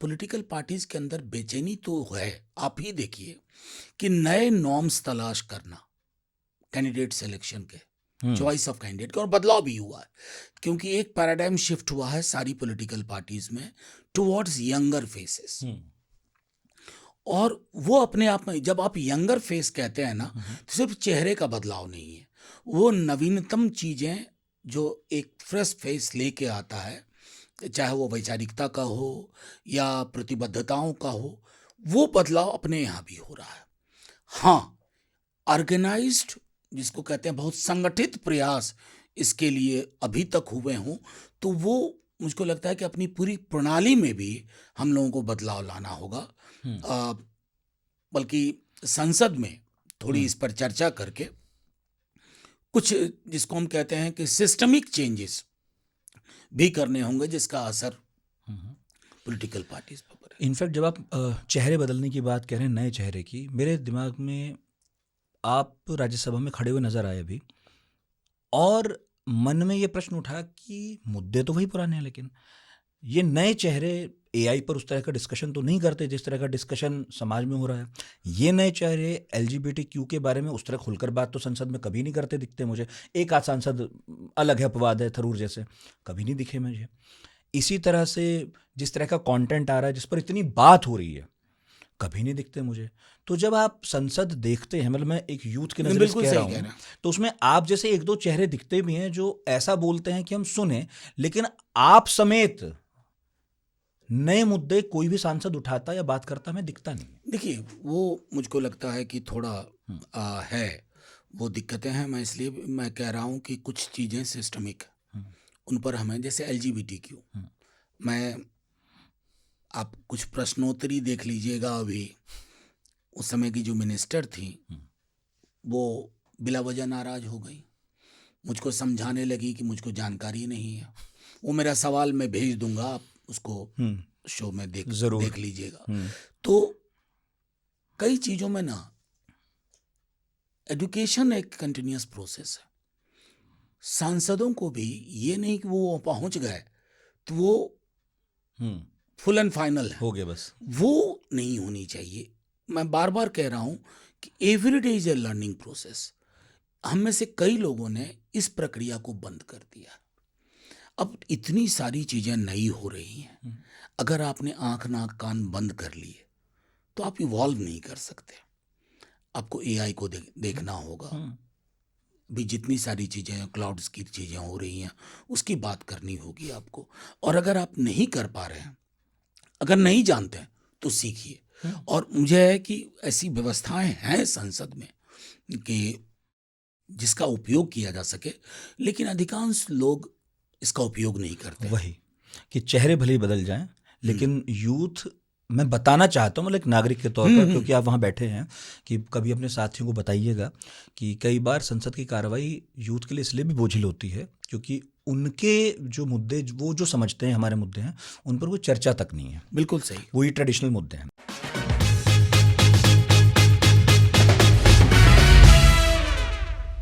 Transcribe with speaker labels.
Speaker 1: Political parties के अंदर बेचैनी तो है। आप ही देखिए कि नए नॉर्म्स तलाश करना कैंडिडेट सिलेक्शन के, चॉइस ऑफ कैंडिडेट का, और बदलाव भी हुआ है क्योंकि एक पैराडाइम शिफ्ट हुआ है सारी पॉलिटिकल पार्टीज में टुवर्ड्स यंगर फेसेस। और वो अपने आप में, जब आप यंगर फेस कहते हैं ना, तो सिर्फ चेहरे का बदलाव नहीं है, वो नवीनतम चीजें जो एक फ्रेश फेस लेके आता है, चाहे वो वैचारिकता का हो या प्रतिबद्धताओं का हो, वो बदलाव अपने यहाँ भी हो रहा है। हाँ, ऑर्गेनाइज्ड, जिसको कहते हैं बहुत संगठित प्रयास इसके लिए अभी तक हुए हों, तो वो मुझको लगता है कि अपनी पूरी प्रणाली में भी हम लोगों को बदलाव लाना होगा। बल्कि संसद में थोड़ी इस पर चर्चा करके कुछ, जिसको हम कहते हैं कि सिस्टमिक चेंजेस भी करने होंगे, जिसका असर पॉलिटिकल पार्टीज पर पड़े।
Speaker 2: इनफैक्ट जब आप चेहरे बदलने की बात कह रहे हैं, नए चेहरे की, मेरे दिमाग में आप राज्यसभा में खड़े हुए नजर आए अभी, और मन में ये प्रश्न उठा कि मुद्दे तो वही पुराने हैं, लेकिन ये नए चेहरे एआई पर उस तरह का डिस्कशन तो नहीं करते जिस तरह का डिस्कशन समाज में हो रहा है। ये नए चेहरे एलजीबीटीक्यू के बारे में उस तरह खुलकर बात तो संसद में कभी नहीं करते दिखते मुझे। एक आध सांसद अलग है, अपवाद है, थरूर जैसे, कभी नहीं दिखे मुझे। इसी तरह से जिस तरह का कंटेंट आ रहा है, जिस पर इतनी बात हो रही है, कभी नहीं दिखते मुझे। तो जब आप संसद देखते हैं, मतलब मैं एक यूथ के नजरिए से कह रहा हूँ, तो उसमें आप जैसे एक दो चेहरे दिखते भी हैं जो ऐसा बोलते हैं कि हम सुने, लेकिन आप समेत नए मुद्दे कोई भी सांसद उठाता या बात करता हमें दिखता नहीं।
Speaker 1: देखिए, वो मुझको लगता है कि थोड़ा है, वो दिक्कतें हैं। मैं इसलिए मैं कह रहा हूँ कि कुछ चीज़ें सिस्टमिक, उन पर हमें, जैसे एलजीबीटीक्यू, मैं, आप कुछ प्रश्नोत्तरी देख लीजिएगा, अभी उस समय की जो मिनिस्टर थी वो बिला वजह नाराज हो गई, मुझको समझाने लगी कि मुझको जानकारी नहीं है। वो मेरा सवाल मैं भेज दूंगा, आप उसको शो में देख लीजिएगा। तो कई चीजों में ना, एजुकेशन एक कंटिन्यूअस प्रोसेस है। सांसदों को भी ये नहीं कि वो पहुंच गए तो वो फुल एंड फाइनल है,
Speaker 2: हो गया बस, वो
Speaker 1: नहीं होनी चाहिए। मैं बार बार कह रहा हूं कि every day is a learning process. हम में से कई लोगों ने इस प्रक्रिया को बंद कर दिया। अब इतनी सारी चीजें नई हो रही हैं, अगर आपने आंख नाक कान बंद कर लिए तो आप इवॉल्व नहीं कर सकते। आपको एआई को देखना होगा, भी जितनी सारी चीजें, क्लाउड्स की चीजें हो रही हैं, उसकी बात करनी होगी आपको। और अगर आप नहीं कर पा रहे हैं, अगर नहीं जानते हैं, तो सीखिए। और मुझे है कि ऐसी व्यवस्थाएं हैं संसद में कि जिसका उपयोग किया जा सके, लेकिन अधिकांश लोग इसका उपयोग नहीं करते।
Speaker 2: वही कि चेहरे भले ही बदल जाएं, लेकिन यूथ, मैं बताना चाहता हूँ, मतलब एक नागरिक के तौर पर, क्योंकि आप वहाँ बैठे हैं, कि कभी अपने साथियों को बताइएगा कि कई बार संसद की कार्रवाई यूथ के लिए इसलिए भी बोझिल होती है क्योंकि उनके जो मुद्दे, वो जो समझते हैं हमारे मुद्दे हैं, उन पर कोई चर्चा तक नहीं है।
Speaker 1: बिल्कुल सही,
Speaker 2: वही ट्रेडिशनल मुद्दे हैं।